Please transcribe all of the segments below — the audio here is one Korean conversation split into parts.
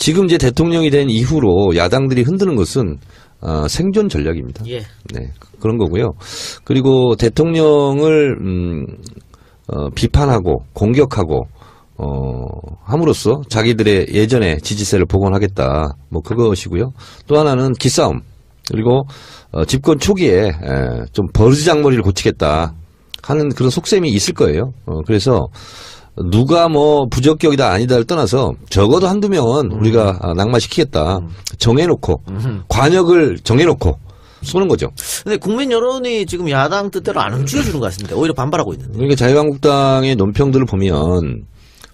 지금 이제 대통령이 된 이후로 야당들이 흔드는 것은 생존 전략입니다. 예. 네, 그런 거고요. 그리고 대통령을 비판하고 공격하고 함으로써 자기들의 예전의 지지세를 복원하겠다. 뭐 그것이고요. 또 하나는 기싸움. 그리고 집권 초기에 좀 버르장머리를 고치겠다 하는 그런 속셈이 있을 거예요. 그래서 누가 뭐 부적격이다 아니다를 떠나서 적어도 한두 명은 우리가 낙마시키겠다. 정해놓고 관역을 정해놓고 쏘는 거죠. 근데 국민 여론이 지금 야당 뜻대로 안 움직여주는 것 같습니다. 오히려 반발하고 있는데. 그러니까 자유한국당의 논평들을 보면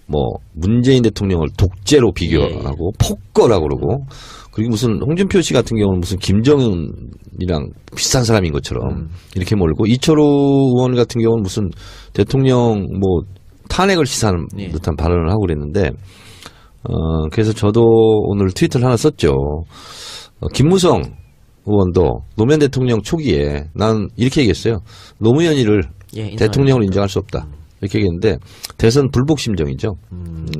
뭐 문재인 대통령을 독재로 비교하고 폭거라고 그러고 그리고 무슨 홍준표 씨 같은 경우는 무슨 김정은이랑 비슷한 사람인 것처럼 이렇게 몰고 이철우 의원 같은 경우는 무슨 대통령 뭐 탄핵을 시사하는 듯한 발언을 하고 그랬는데 그래서 저도 오늘 트위터를 하나 썼죠. 김무성 의원도 노무현 대통령 초기에 난 이렇게 얘기했어요. 노무현이를 대통령으로 인정할 수 없다. 이렇게 얘기했는데 대선 불복 심정이죠.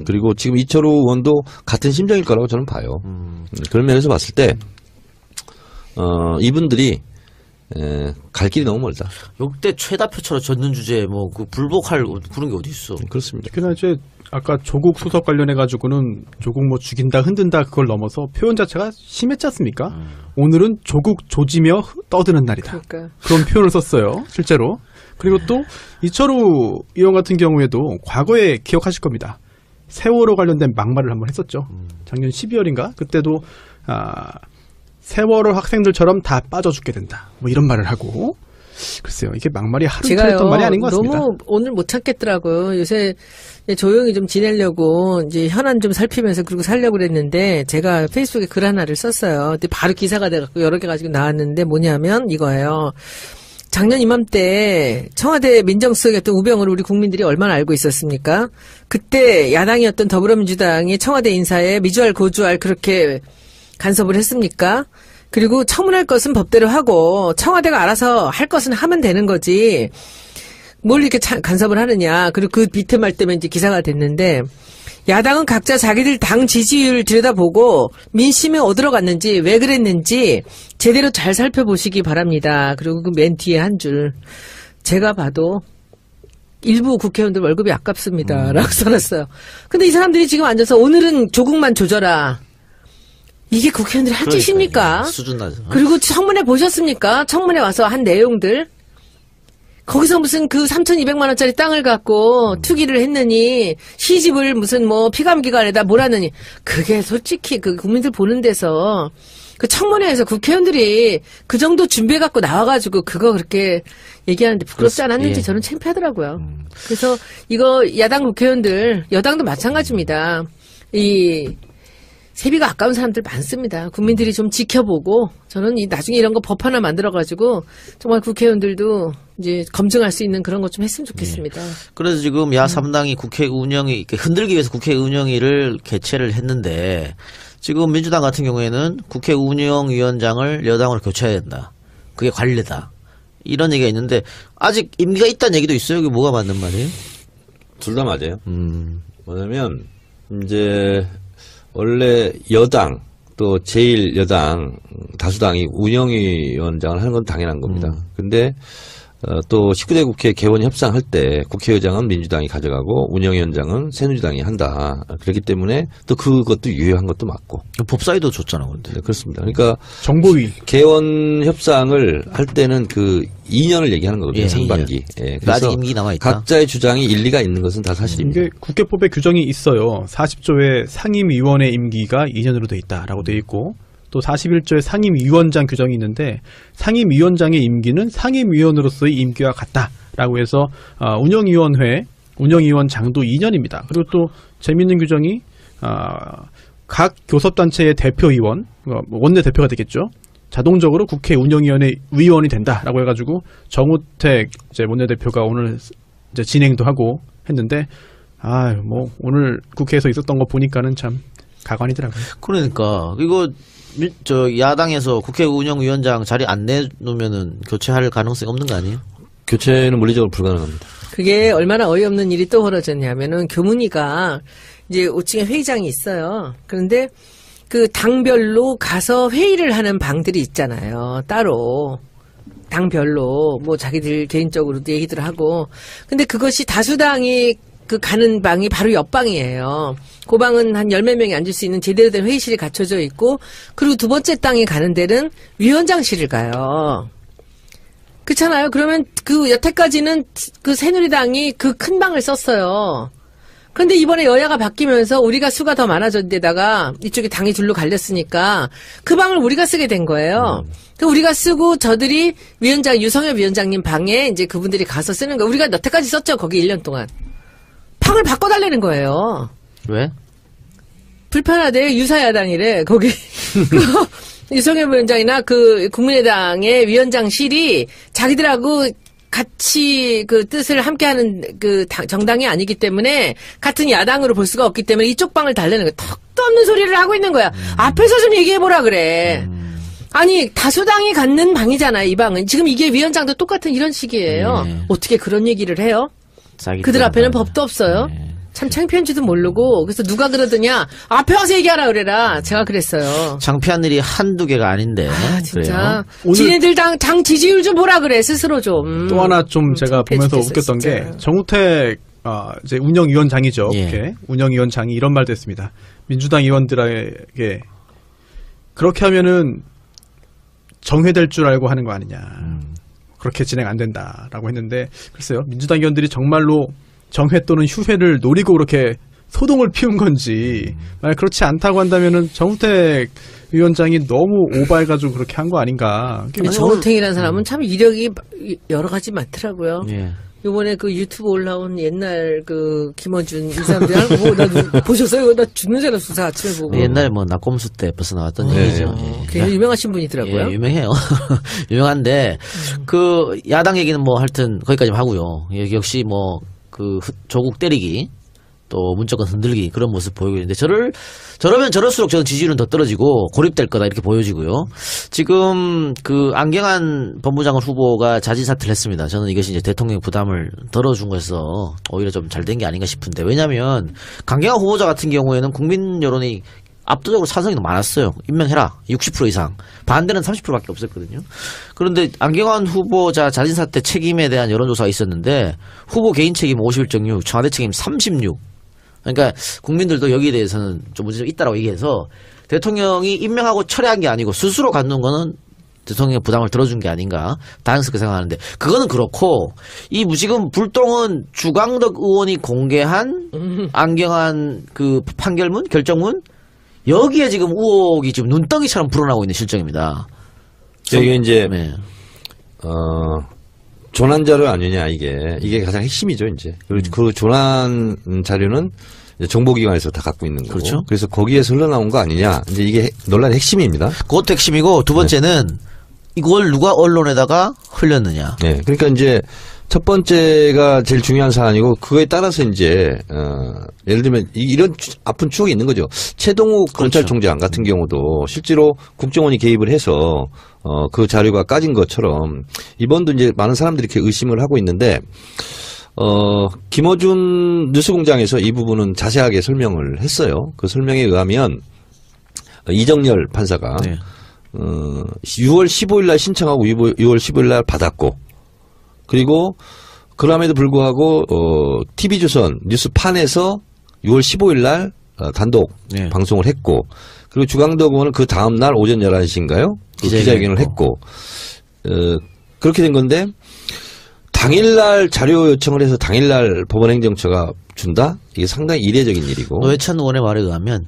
그리고 지금 이철우 의원도 같은 심정일 거라고 저는 봐요. 그런 면에서 봤을 때 이분들이 갈 길이 너무 멀다. 역대 최다표처럼 졌는 주제에 뭐 그 불복할 그런 게 어디 있어? 그렇습니다. 그러나 이제 아까 조국 수석 관련해 가지고는 조국 뭐 죽인다 흔든다 그걸 넘어서 표현 자체가 심했지 않습니까? 오늘은 조국 조지며 떠드는 날이다. 그러니까. 그런 표현을 썼어요. 실제로. 그리고 또 이철우 의원 같은 경우에도 과거에 기억하실 겁니다. 세월호 관련된 막말을 한번 했었죠. 작년 12월인가? 그때도 세월호 학생들처럼 다 빠져 죽게 된다. 뭐 이런 말을 하고. 글쎄요. 이게 막말이 하루 이틀 했던 말이 아닌 것 같습니다. 너무 오늘 못 참겠더라고요. 요새 조용히 좀 지내려고 이제 현안 좀 살피면서 그러고 살려고 그랬는데 제가 페이스북에 글 하나를 썼어요. 근데 바로 기사가 돼갖고 여러 개 가지고 나왔는데 뭐냐면 이거예요. 작년 이맘때 청와대 민정수석이었던 우병우를 우리 국민들이 얼마나 알고 있었습니까? 그때 야당이었던 더불어민주당이 청와대 인사에 미주알 고주알 그렇게 간섭을 했습니까? 그리고 청문할 것은 법대로 하고 청와대가 알아서 할 것은 하면 되는 거지. 뭘 이렇게 간섭을 하느냐. 그리고 그 비트말 때문에 이제 기사가 됐는데 야당은 각자 자기들 당 지지율 들여다보고 민심이 어디로 갔는지 왜 그랬는지 제대로 잘 살펴보시기 바랍니다. 그리고 그 맨 뒤에 한 줄. 제가 봐도 일부 국회의원들 월급이 아깝습니다. 라고 써놨어요. 근데 이 사람들이 지금 앉아서 오늘은 조국만 조져라. 이게 국회의원들이 할 짓입니까? 수준 낮아. 그리고 청문회 보셨습니까? 청문회 와서 한 내용들. 거기서 무슨 그 3,200만 원짜리 땅을 갖고 투기를 했느니 시집을 무슨 뭐 피감기관에다 몰았느니 그게 솔직히 그 국민들 보는 데서 그 청문회에서 국회의원들이 그 정도 준비해 갖고 나와가지고 그거 그렇게 얘기하는데 부끄럽지 않았는지 저는 창피하더라고요. 그래서 이거 야당 국회의원들 여당도 마찬가지입니다. 이 세비가 아까운 사람들 많습니다. 국민들이 좀 지켜보고 저는 나중에 이런 거 법 하나 만들어가지고 정말 국회의원들도 이제 검증할 수 있는 그런 것 좀 했으면 좋겠습니다. 그래서 지금 야3당이 국회 운영이 흔들기 위해서 국회 운영위를 개최를 했는데 지금 민주당 같은 경우에는 국회 운영위원장을 여당으로 교체해야 된다. 그게 관례다. 이런 얘기가 있는데 아직 임기가 있다는 얘기도 있어요. 이게 뭐가 맞는 말이에요? 둘 다 맞아요. 뭐냐면 이제 원래 여당 또 제1여당 다수당이 운영위원장을 하는 건 당연한 겁니다. 근데 또 19대 국회 개원 협상할 때 국회의장은 민주당이 가져가고 운영위원장은 새누리당이 한다. 그렇기 때문에 또 그것도 유효한 것도 맞고. 법사위도 줬잖아, 근데. 네, 그렇습니다. 그러니까 정보위 개원 협상을 할 때는 그 2년을 얘기하는 거거든요. 상반기. 예, 그래서 아직 임기 남아 있다. 각자의 주장이 일리가 있는 것은 다 사실입니다. 이게 국회법에 규정이 있어요. 40조의 상임위원회 임기가 2년으로 돼 있다라고 돼 있고 또 41조의 상임위원장 규정이 있는데 상임위원장의 임기는 상임위원으로서의 임기와 같다라고 해서 운영위원장도 2년입니다. 그리고 또 재미있는 규정이 각 교섭단체의 대표위원, 원내대표가 되겠죠. 자동적으로 국회 운영위원회 위원이 된다라고 해가지고 정우택 이제 원내대표가 오늘 이제 진행도 하고 했는데 뭐 오늘 국회에서 있었던 거 보니까는 참 가관이더라고요. 그러니까 이거 야당에서 국회 운영위원장 자리 안 내놓으면은 교체할 가능성이 없는 거 아니에요? 교체는 물리적으로 불가능합니다. 그게 얼마나 어이없는 일이 또 벌어졌냐면은 교문위가 이제 5층에 회의장이 있어요. 그런데 그 당별로 가서 회의를 하는 방들이 있잖아요. 따로. 당별로 뭐 자기들 개인적으로도 얘기들 하고. 근데 그것이 다수당이 그 가는 방이 바로 옆방이에요. 그 방은 한 10몇 명이 앉을 수 있는 제대로 된 회의실이 갖춰져 있고, 그리고 두 번째 땅이 가는 데는 위원장실을 가요. 그렇잖아요. 그러면 그 여태까지는 그 새누리당이 그 큰 방을 썼어요. 그런데 이번에 여야가 바뀌면서 우리가 수가 더 많아진 데다가 이쪽에 당이 둘로 갈렸으니까 그 방을 우리가 쓰게 된 거예요. 그 우리가 쓰고 저들이 유성엽 위원장님 방에 이제 그분들이 가서 쓰는 거. 우리가 여태까지 썼죠. 거기 1년 동안. 방을 바꿔달라는 거예요. 왜? 불편하대. 유사야당이래. 거기. 유성엽 위원장이나 그 국민의당의 위원장실이 자기들하고 같이 그 뜻을 함께하는 그 정당이 아니기 때문에 같은 야당으로 볼 수가 없기 때문에 이쪽 방을 달래는 거야. 턱도 없는 소리를 하고 있는 거야. 앞에서 좀 얘기해보라 그래. 아니 다수당이 갖는 방이잖아요. 이 방은. 지금 이게 위원장도 똑같은 이런 식이에요. 어떻게 그런 얘기를 해요? 그들 앞에는 법도 없어요. 참 창피한지도 모르고. 그래서 누가 그러더냐. 앞에 와서 얘기하라 그래라. 제가 그랬어요. 창피한 일이 한두 개가 아닌데. 아 진짜. 오늘- 지네들 당 지지율 좀 보라 그래. 스스로 좀. 또 하나 좀 제가 보면서 창피해 웃겼던 죽겠어, 게 진짜. 정우택 이제 운영위원장이죠. 예. 국회 운영위원장이 이런 말도 했습니다. 민주당 의원들에게 그렇게 하면은 정회될 줄 알고 하는 거 아니냐. 그렇게 진행 안 된다라고 했는데 글쎄요. 민주당 의원들이 정말로 정회 또는 휴회를 노리고 그렇게 소동을 피운 건지 만약 그렇지 않다고 한다면은 정우택 위원장이 너무 오버해가지고 그렇게 한 거 아닌가. 근데 정우택이라는 사람은 참 이력이 여러 가지 많더라고요. 예. 요번에 그 유튜브 올라온 옛날 그 김어준 이 사람들 나 보셨어요? 나 죽는 줄 알았어. 아침에 보고. 옛날에 뭐 낙곰수 때 벌써 나왔던 얘기죠. 예. 굉장히 유명하신 분이더라고요. 예, 유명해요. 유명한데 그 야당 얘기는 뭐 하여튼 거기까지만 하고요. 예, 역시 뭐 그 조국 때리기 또 문정권 흔들기 그런 모습 보이고 있는데 저러면 저럴수록 저는 지지율은 더 떨어지고 고립될 거다 이렇게 보여지고요. 지금 그 안경환 법무장관 후보가 자진 사퇴를 했습니다. 저는 이것이 이제 대통령 부담을 덜어준 것에서 오히려 좀 잘 된 게 아닌가 싶은데 왜냐하면 강경환 후보자 같은 경우에는 국민 여론이 압도적으로 찬성이 많았어요. 임명해라. 60% 이상. 반대는 30%밖에 없었거든요. 그런데 안경환 후보자 자진사퇴 책임에 대한 여론조사가 있었는데 후보 개인 책임 51.6, 청와대 책임 36. 그러니까 국민들도 여기에 대해서는 좀 문제가 있다라고 얘기해서 대통령이 임명하고 철회한 게 아니고 스스로 갖는 거는 대통령의 부담을 들어준 게 아닌가 다양스럽게 생각하는데 그거는 그렇고 이 지금 불똥은 주광덕 의원이 공개한 안경환 그 판결문 결정문 여기에 지금 의혹이 지금 눈덩이처럼 불어나고 있는 실정입니다. 이게 이제 네. 조난 자료 아니냐 이게 가장 핵심이죠 이제. 그리고 그 조난 자료는 이제 정보기관에서 다 갖고 있는 거고. 그렇죠. 그래서 거기에서 흘러나온 거 아니냐. 이제 이게 논란의 핵심입니다. 그것도 핵심이고 두 번째는 이걸 누가 언론에다가 흘렸느냐. 네. 그러니까 이제 첫 번째가 제일 중요한 사안이고 그거에 따라서 이제 예를 들면 이런 아픈 추억이 있는 거죠. 최동욱 검찰총장 같은 경우도 실제로 국정원이 개입을 해서 그 자료가 까진 것처럼 이번도 이제 많은 사람들이 이렇게 의심을 하고 있는데 김어준 뉴스공장에서 이 부분은 자세하게 설명을 했어요. 그 설명에 의하면 이정열 판사가 네. 6월 15일 날 신청하고 6월 15일 날 받았고 그리고 그럼에도 불구하고 TV조선 뉴스판에서 6월 15일 날 단독 네. 방송을 했고 그리고 주광덕 의원은 그 다음 날 오전 11시인가요? 기자회견을 했고 그렇게 된 건데 당일날 자료 요청을 해서 당일날 법원행정처가 준다? 이게 상당히 이례적인 일이고 노회찬 의원의 말에 의하면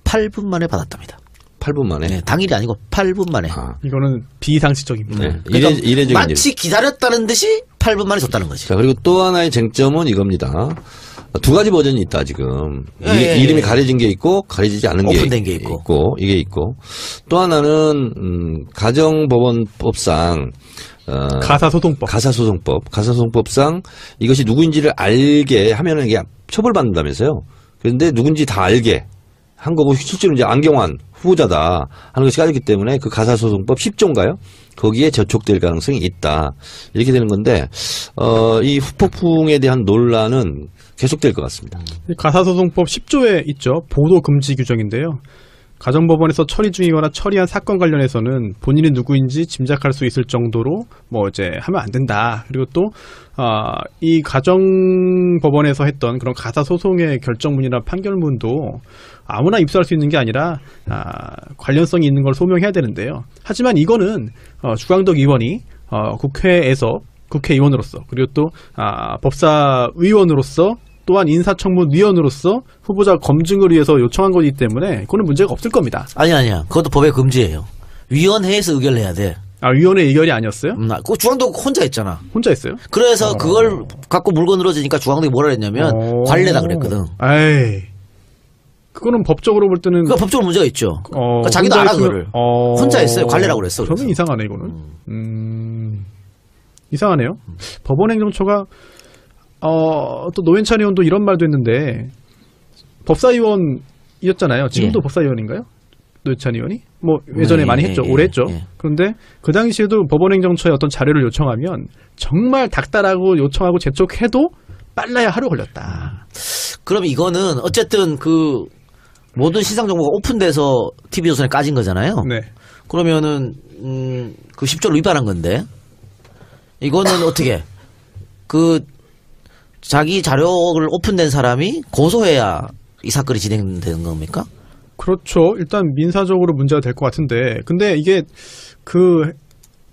8분 만에 받았답니다. 8분 만에 네, 당일이 아니고 8분 만에. 이거는 비상식적입니다. 네. 그러니까 이례적인 일. 마치 기다렸다는 듯이 8분 만에 줬다는 거지. 자, 그리고 또 하나의 쟁점은 이겁니다. 두 가지 버전이 있다, 지금. 예, 이름이 가려진 게 있고, 가려지지 않은 게 오픈된 게 있고. 이게 있고. 또 하나는, 가정법원법상, 가사소송법상 이것이 누구인지를 알게 하면은 이게 처벌받는다면서요. 그런데 누군지 다 알게 한 거고, 실제로 이제 안경환 후보자다 하는 것이 까졌기 때문에 그 가사소송법 10조인가요? 거기에 저촉될 가능성이 있다. 이렇게 되는 건데, 이 후폭풍에 대한 논란은 계속될 것 같습니다. 가사소송법 10조에 있죠. 보도 금지 규정인데요. 가정법원에서 처리 중이거나 처리한 사건 관련해서는 본인이 누구인지 짐작할 수 있을 정도로 뭐 이제 하면 안 된다. 그리고 또 이 가정법원에서 했던 그런 가사 소송의 결정문이나 판결문도 아무나 입수할 수 있는 게 아니라 관련성이 있는 걸 소명해야 되는데요. 하지만 이거는 주광덕 의원이 국회에서 국회의원으로서 그리고 또 법사위원으로서 또한 인사청문위원으로서 후보자 검증을 위해서 요청한 거기 때문에 그거는 문제가 없을 겁니다. 아니야. 그것도 법의 금지예요. 위원회에서 의결을 해야 돼. 위원회 의결이 아니었어요? 그 주광덕 혼자 했잖아. 혼자 했어요? 그래서 그걸 갖고 물고 늘어지니까 주광덕이 뭐라 했냐면 관례다 그랬거든. 에이. 그거는 법적으로 볼 때는 그 법적으로 문제가 있죠. 그러니까 자기도 알아 그거를. 혼자 했어요. 관례라고 그랬어. 저는 이상하네 이거는. 이상하네요. 법원행정처가 또 노회찬 의원도 이런 말도 했는데 법사위원이었잖아요. 지금도 법사위원인가요? 노회찬 의원이? 뭐 예전에 많이 했죠. 오래 했죠. 그런데 그 당시에도 법원행정처에 어떤 자료를 요청하면 정말 닥달하고 요청하고 재촉해도 빨라야 하루 걸렸다. 그럼 이거는 어쨌든 그 모든 시상 정보가 오픈돼서 TV조선에 까진 거잖아요. 네. 그러면은 그 10조를 위반한 건데 이거는 어떻게 그 자기 자료를 오픈된 사람이 고소해야 이 사건이 진행되는 겁니까? 그렇죠. 일단 민사적으로 문제가 될 것 같은데 근데 이게 그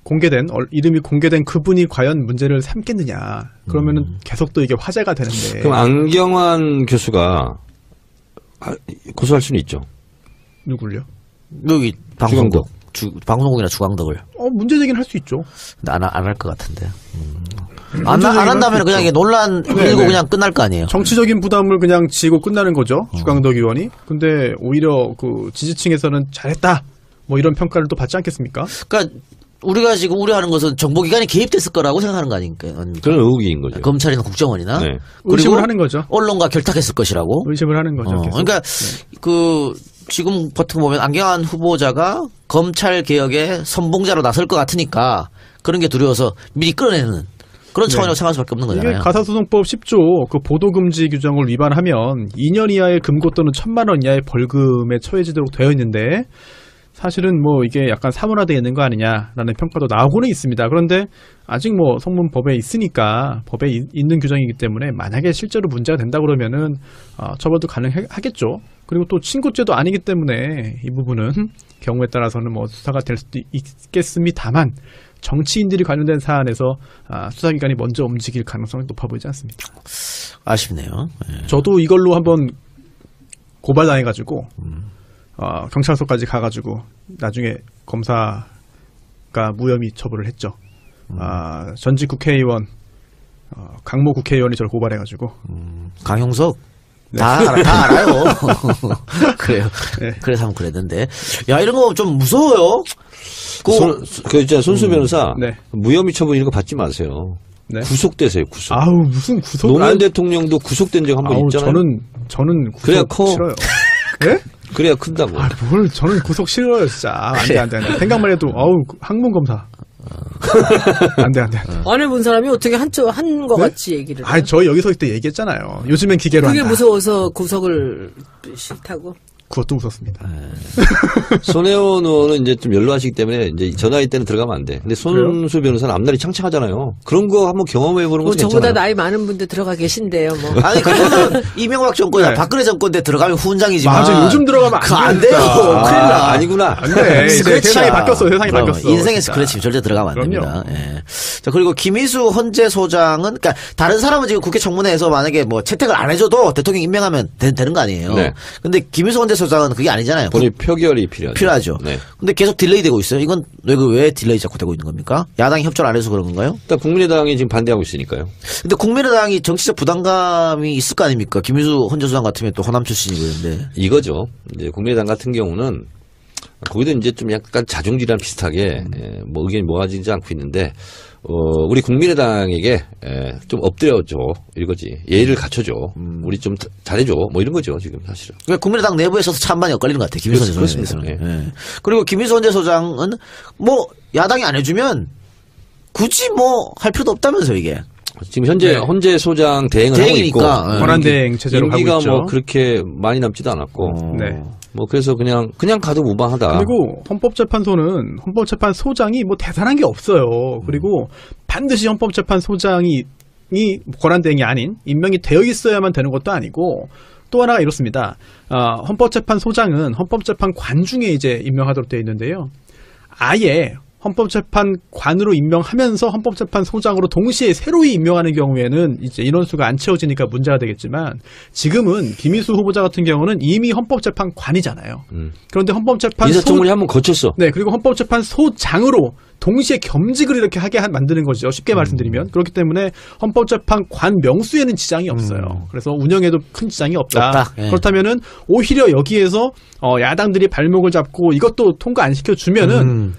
공개된 이름이 공개된 그분이 과연 문제를 삼겠느냐 그러면은 계속 또 이게 화제가 되는데 그럼 안경환 교수가 고소할 수는 있죠. 누굴요? 여기 방송국 방송국이나 주광덕을 문제제기는 할 수 있죠. 근데 안 할 것 같은데 안 한다면 그냥 이게 논란 일고 그냥 끝날 거 아니에요. 정치적인 부담을 그냥 지고 끝나는 거죠. 주광덕 의원이. 근데 오히려 그 지지층에서는 잘했다 뭐 이런 평가를 또 받지 않겠습니까? 그러니까 우리가 지금 우려하는 것은 정보기관이 개입됐을 거라고 생각하는 거 아닙니까? 그런 의혹인 거죠. 검찰이나 국정원이나 네. 의심을 하는 거죠. 언론과 결탁했을 것이라고. 의심을 하는 거죠. 그러니까 그 지금 버튼 보면 안경환 후보자가 검찰 개혁의 선봉자로 나설 것 같으니까 그런 게 두려워서 미리 끌어내는 그런 차원이라고 생각할 수밖에 없는 거잖아요. 이게 가사소송법 10조 그 보도금지 규정을 위반하면 2년 이하의 금고 또는 1,000만 원 이하의 벌금에 처해지도록 되어 있는데 사실은 뭐 이게 약간 사문화되어 있는 거 아니냐라는 평가도 나오고는 있습니다. 그런데 아직 뭐 성문법에 있으니까 법에 있는 규정이기 때문에 만약에 실제로 문제가 된다 그러면은 처벌도 가능하겠죠. 그리고 또 친고죄도 아니기 때문에 이 부분은 경우에 따라서는 뭐 수사가 될 수도 있겠습니다만 정치인들이 관련된 사안에서 수사기관이 먼저 움직일 가능성이 높아 보이지 않습니다. 아쉽네요. 네. 저도 이걸로 한번 고발당해가지고 경찰서까지 가가지고 나중에 검사가 무혐의 처벌을 했죠. 전직 국회의원 강모 국회의원이 저를 고발해가지고 강용석 네. 다 알아요. 그래요. 네. 그래서 한번 그랬는데 야 이런 거 좀 무서워요. 그 있잖아요. 손수 변호사 네. 무혐의 처분 이런 거 받지 마세요. 네. 구속되세요. 구속. 아우 무슨 구속? 노무현 대통령도 구속된 적 한 번 있잖아요. 저는 구속 그래야 커. 싫어요. 네? 그래야 큰다고. 뭘 저는 구속 싫어요 진짜. 안돼. 생각만 해도 항문 검사. 안돼. 안 해본 사람이 어떻게 한 거 네? 같이 얘기를 해요? 아니 저희 여기 서 있을 때 얘기했잖아요. 요즘엔 기계로 그게 한다. 무서워서 구속을 싫다고? 그것도 무섭습니다. 손혜원 의원은 이제 좀 연로하시기 때문에 이제 저 나이 때는 들어가면 안 돼. 근데 손수 변호사는 앞날이 창창하잖아요. 그런 거 한번 경험해보는 것도 저보다 괜찮아요. 나이 많은 분들 들어가 계신데요. 뭐. 아니 그거는 이명박 정권이나 네. 박근혜 정권 때 들어가면 후원장이지만 맞아 요즘 들어가면 그거 안 됩니다. 돼요. 큰일 나. 아니구나. 안돼. 이제 스크래치야. 세상이 바뀌었어. 세상이 그럼, 바뀌었어. 인생에서 진짜. 그렇지 절대 들어가면 안 그럼요. 됩니다. 예. 자 그리고 김희수 헌재 소장은 그러니까 다른 사람은 지금 국회 청문회에서 만약에 뭐 채택을 안 해줘도 대통령 임명하면 되는 거 아니에요. 네. 근데 김희수 헌재 소장은 그게 아니잖아요. 본인 표결이 필요하죠. 네. 근데 계속 딜레이 되고 있어요. 이건 왜 딜레이 자꾸 되고 있는 겁니까? 야당이 협조를 안 해서 그런 건가요? 일단 국민의당이 지금 반대하고 있으니까요. 근데 국민의당이 정치적 부담감이 있을 거 아닙니까? 김희수 헌재 소장 같으면 또 호남 출신이고 그런데. 이거죠. 이제 국민의당 같은 경우는 거기도 이제 좀 약간 자중질환 비슷하게 뭐 의견이 모아지지 않고 있는데 우리 국민의당에게 좀 엎드려줘 이거지. 예의를 갖춰줘. 우리 좀 잘해줘. 뭐 이런 거죠 지금 사실은. 그러니까 국민의당 내부에 있어서 찬반이 엇갈리는 것 같아요. 김희수 헌재 소장에 대해서는. 예. 그리고 김희수 헌재 소장은 뭐 야당이 안 해주면 굳이 뭐 할 필요도 없다면서 이게. 지금 현재 헌재 소장 대행을 하고 있고 대행이니까. 권한대행 체제로 가고 임기가 있죠. 뭐 그렇게 많이 남지도 않았고 네. 뭐 그래서 그냥 가도 무방하다. 그리고 헌법재판소는 헌법재판소장이 뭐 대단한 게 없어요. 그리고 반드시 헌법재판소장이 권한대행이 아닌 임명이 되어 있어야만 되는 것도 아니고 또 하나가 이렇습니다. 헌법재판소장은 헌법재판관 중에 이제 임명하도록 되어 있는데요. 아예 헌법재판관으로 임명하면서 헌법재판소장으로 동시에 새로이 임명하는 경우에는 이제 인원수가 안 채워지니까 문제가 되겠지만 지금은 김희수 후보자 같은 경우는 이미 헌법재판관이잖아요. 그런데 인사청문회 한번 거쳤어. 네, 그리고 헌법재판소장으로 동시에 겸직을 이렇게 하게 만드는 거죠. 쉽게 말씀드리면. 그렇기 때문에 헌법재판관 명수에는 지장이 없어요. 그래서 운영에도 큰 지장이 없다. 예. 그렇다면은 오히려 여기에서 야당들이 발목을 잡고 이것도 통과 안 시켜주면은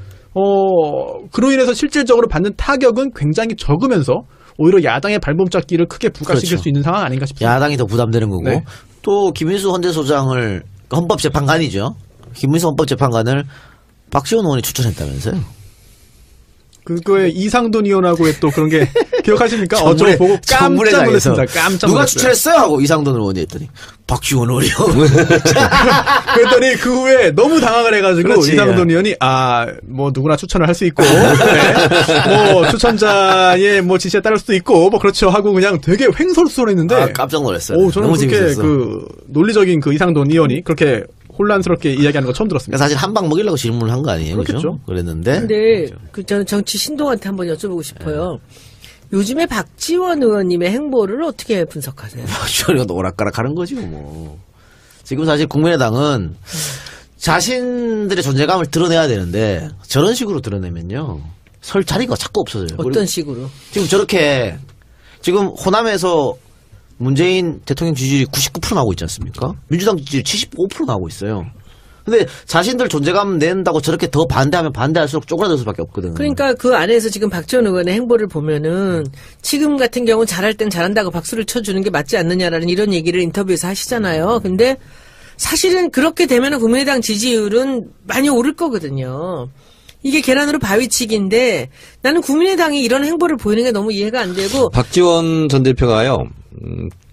그로 인해서 실질적으로 받는 타격은 굉장히 적으면서 오히려 야당의 발목잡기를 크게 부각시킬 그렇죠. 수 있는 상황 아닌가 싶습니다. 야당이 더 부담되는 거고 네. 또 김인수 헌재소장을 헌법재판관이죠. 김인수 헌법재판관을 박지원 의원이 추천했다면서요. 그거에 이상돈 의원하고의 또 그런 게 기억하십니까? 저거 보고 깜짝 청문회장에서 놀랐습니다. 깜짝 누가 놀랐어요. 추천했어요? 하고 이상돈 의원이 했더니 박지원 의원이요. 그랬더니 그 후에 너무 당황을 해가지고 그렇지. 이상돈 의원이 뭐 누구나 추천을 할 수 있고 뭐 추천자의 뭐 지시에 따를 수도 있고 뭐 그렇죠 하고 그냥 되게 횡설수설했는데 깜짝 놀랐어요. 저는 너무 그렇게 재밌었어. 그 논리적인 그 이상돈 의원이 그렇게 혼란스럽게 이야기하는 거 처음 들었습니다. 사실 한 방 먹이려고 질문을 한 거 아니에요, 그죠? 그렇겠죠. 그랬는데 근데 저는 정치 신동한테 한번 여쭤보고 싶어요. 요즘에 박지원 의원님의 행보를 어떻게 분석하세요? 박지원이가 오락가락하는 거지 뭐. 지금 사실 국민의당은 자신들의 존재감을 드러내야 되는데 저런 식으로 드러내면요 설 자리가 자꾸 없어져요. 어떤 식으로? 지금 저렇게 지금 호남에서 문재인 대통령 지지율이 99% 나오고 있지 않습니까? 민주당 지지율이 75% 나오고 있어요. 근데 자신들 존재감 낸다고 저렇게 더 반대하면 반대할수록 쪼그라들 수밖에 없거든. 그러니까 그 안에서 지금 박지원 의원의 행보를 보면은 지금 같은 경우 잘할 땐 잘한다고 박수를 쳐주는 게 맞지 않느냐라는 이런 얘기를 인터뷰에서 하시잖아요. 근데 사실은 그렇게 되면은 국민의당 지지율은 많이 오를 거거든요. 이게 계란으로 바위치기인데 나는 국민의당이 이런 행보를 보이는 게 너무 이해가 안 되고 박지원 전 대표가요.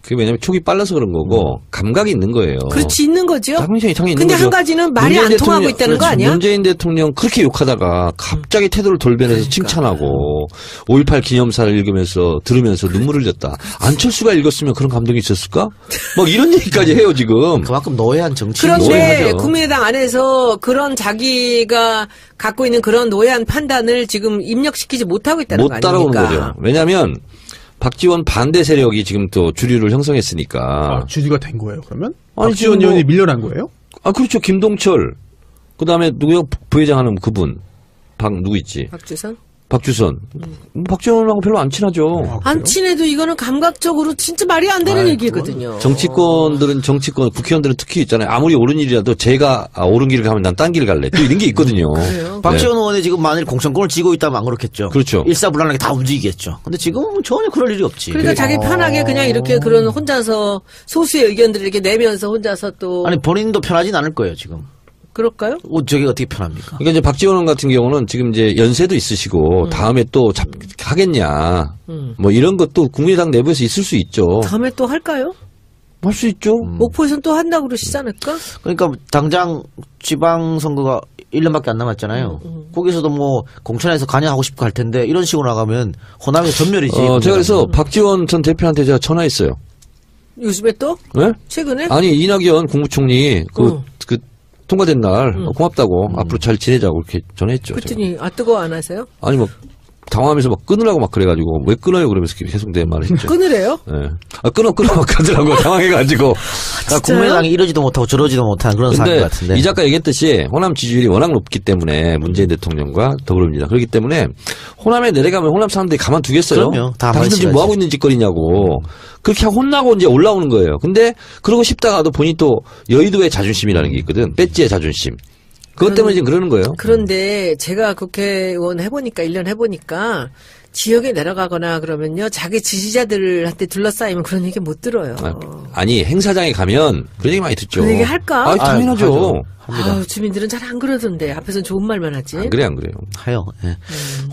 그게 왜냐면 촉이 빨라서 그런 거고 감각이 있는 거예요. 그렇지 있는 거죠. 당연히 있는 근데 거죠. 한 가지는 말이 안 문재인 통하고 대통령, 있다는 거 그렇지. 아니야? 문재인 대통령 그렇게 욕하다가 갑자기 태도를 돌변해서 칭찬하고 5.18 기념사를 읽으면서 들으면서 눈물을 흘렸다. 안철수가 읽었으면 그런 감동이 있었을까? 막 이런 얘기까지 해요 지금. 그만큼 노예한 정치인 그런데 노예하죠. 국민의당 안에서 그런 자기가 갖고 있는 그런 노예한 판단을 지금 입력시키지 못하고 있다는 못 거 따라오는 아닙니까? 거죠. 왜냐하면 박지원 반대 세력이 지금 또 주류를 형성했으니까. 주지가 된 거예요, 그러면? 아니, 박지원 지금 뭐- 의원이 밀려난 거예요? 그렇죠. 김동철. 그 다음에 누구요? 부회장 하는 그분. 누구 있지? 박주선? 박주선. 박지원하고 별로 안 친하죠. 안 친해도 이거는 감각적으로 진짜 말이 안 되는 얘기거든요. 정치권들은 국회의원들은 특히 있잖아요. 아무리 옳은 일이라도 제가 옳은 길을 가면 난 딴 길 갈래. 또 이런 게 있거든요. 그래요? 박지원 의원이 지금 만일 공천권을 쥐고 있다면 안 그렇겠죠. 그렇죠. 일사불란하게 다 움직이겠죠. 근데 지금은 전혀 그럴 일이 없지. 그러니까 자기 편하게 그냥 이렇게 그런 혼자서 소수의 의견들을 이렇게 내면서 혼자서 또 아니 본인도 편하진 않을 거예요 지금. 그럴까요? 저게 어떻게 편합니까? 그러니까 이제 박지원 의원 같은 경우는 지금 이제 연세도 있으시고 다음에 또 하겠냐. 뭐 이런 것도 국민의당 내부에서 있을 수 있죠. 다음에 또 할까요? 할 수 있죠. 목포에서는 또 한다고 그러시지 않을까? 그러니까 당장 지방선거가 1년밖에 안 남았잖아요. 거기서도 뭐 공천에서 관여하고 싶고 할 텐데 이런 식으로 나가면 호남에서 전멸이지. 제가 그래서 박지원 전 대표한테 제가 전화했어요. 요즘에 또? 네? 최근에? 아니 이낙연 국무총리 그 통과된 날 고맙다고 앞으로 잘 지내자고 이렇게 전화했죠. 제가. 그랬더니 뜨거워 안 하세요? 아니 뭐 당황하면서 막 끊으라고 막 그래가지고 왜 끊어요 그러면서 계속 내 말을 했죠. 끊으래요? 네. 끊어 막 하더라고 당황해가지고. 그러니까 국민의당이 이러지도 못하고 저러지도 못한 그런 상황 근데 같은데. 이 작가 얘기했듯이 호남 지지율이 워낙 높기 때문에 문재인 대통령과 더불어민주당 그렇기 때문에 호남에 내려가면 호남 사람들이 가만두겠어요. 그럼요. 다 당신들 지금 뭐 하고 있는 짓거리냐고. 그렇게 혼나고 이제 올라오는 거예요. 근데 그러고 싶다가도 본인이 또 여의도의 자존심이라는 게 있거든. 배지의 자존심. 그것 때문에 지금 그러는 거예요. 그런데 제가 국회의원 해보니까 1년 해보니까 지역에 내려가거나 그러면요 자기 지지자들한테 둘러싸이면 그런 얘기 못 들어요. 아니 행사장에 가면 그런 얘기 많이 듣죠. 그런 얘기 할까? 당연하죠. 아유, 주민들은 잘 안 그러던데 앞에서는 좋은 말만 하지. 안 그래요. 하요. 예.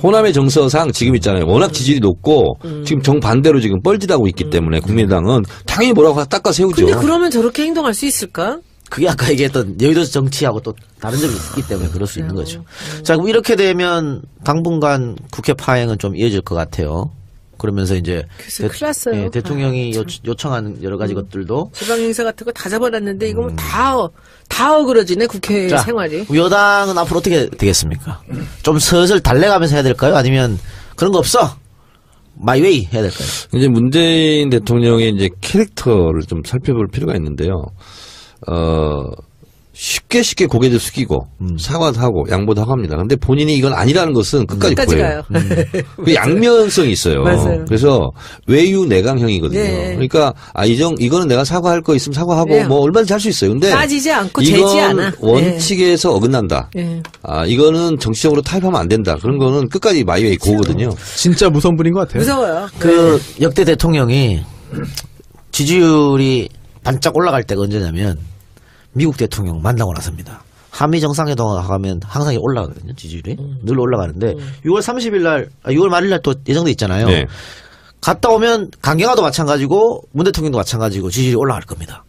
호남의 정서상 지금 있잖아요. 워낙 지지율이 높고 지금 정반대로 지금 뻘짓하고 있기 때문에 국민의당은 당연히 뭐라고 닦아 세우죠. 근데 그러면 저렇게 행동할 수 있을까? 그게 아까 얘기했던 여의도 정치하고 또 다른 점이 있기 때문에 그럴 수 있는 거죠. 자, 그럼 이렇게 되면 당분간 국회 파행은 좀 이어질 것 같아요. 그러면서 이제 글쎄, 큰일 났어요. 대통령이 요청한 여러 가지 것들도 지방 행사 같은 거 다 잡아놨는데 이거 뭐 다 어그러지네 국회 자, 생활이. 여당은 앞으로 어떻게 되겠습니까? 좀 슬슬 달래가면서 해야 될까요? 아니면 그런 거 없어? 마이웨이 해야 될까요? 이제 문재인 대통령의 이제 캐릭터를 좀 살펴볼 필요가 있는데요. 쉽게 고개를 숙이고 사과도 하고 양보도 하고 합니다. 근데 본인이 이건 아니라는 것은 끝까지 보여요. 가요. 그 양면성이 있어요. 맞아요. 그래서 외유 내강형이거든요. 네. 그러니까 이거는 내가 사과할 거 있으면 사과하고 네. 뭐 얼마든지 할 수 있어요. 근데 따지지 않고 재지 않아. 원칙에서 어긋난다. 네. 이거는 정치적으로 타협하면 안 된다. 그런 거는 끝까지 마이웨이 고거든요. 진짜 무서운 분인 것 같아요. 무서워요. 그 역대 대통령이 지지율이 반짝 올라갈 때가 언제냐면 미국 대통령 만나고 나서입니다. 한미 정상회담 가면 항상 올라가거든요. 지지율이 늘 올라가는데 6월 30일 날 6월 말일 날 또 예정돼 있잖아요. 네. 갔다 오면 강경화도 마찬가지고 문 대통령도 마찬가지고 지지율이 올라갈 겁니다.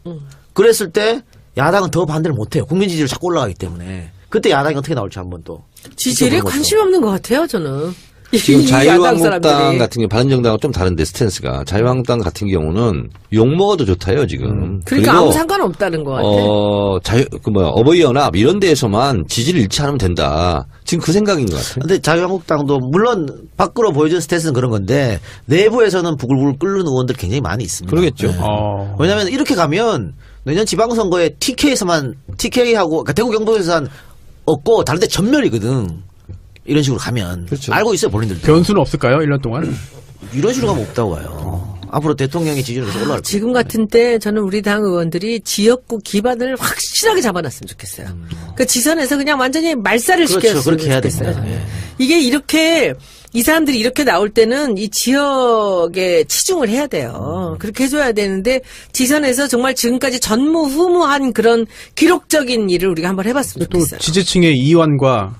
그랬을 때 야당은 더 반대를 못해요. 국민 지지율 자꾸 올라가기 때문에 그때 야당이 어떻게 나올지 한번 또 지지율에 지켜보는 관심 없는 것 같아요 저는. 지금 이 야당 자유한국당 사람들이. 같은 경우 바른정당과 좀 다른데 스탠스가 자유한국당 같은 경우는 욕먹어도 좋다요 지금. 그러니까 그리고 아무 상관없다는 것 같아. 어버이 연합 이런 데에서만 지지를 잃지 않으면 된다. 지금 그 생각인 것 같아요. 근데 자유한국당도 물론 밖으로 보여준 스탠스는 그런 건데 내부에서는 부글부글 끓는 의원들 굉장히 많이 있습니다. 그러겠죠. 네. 왜냐하면 이렇게 가면 내년 지방선거에 TK하고 그러니까 대구 경북에서만 얻고 다른 데 전멸이거든. 이런 식으로 가면 그렇죠. 알고 있어요 본인들도. 변수는 없을까요? 1년 동안? 이런 식으로 가면 없다고 봐요. 앞으로 대통령의 지지율이 계속 올라갈 거예요. 지금 같은 때 저는 우리 당 의원들이 지역구 기반을 확실하게 잡아놨으면 좋겠어요. 그 지선에서 그냥 완전히 말살을 그렇죠. 시켰으면 그렇게 해야 좋겠어요. 됩니다. 예. 이게 이렇게 이 사람들이 이렇게 나올 때는 이 지역에 치중을 해야 돼요. 그렇게 해줘야 되는데 지선에서 정말 지금까지 전무후무한 그런 기록적인 일을 우리가 한번 해봤으면 또 좋겠어요. 지지층의 이완과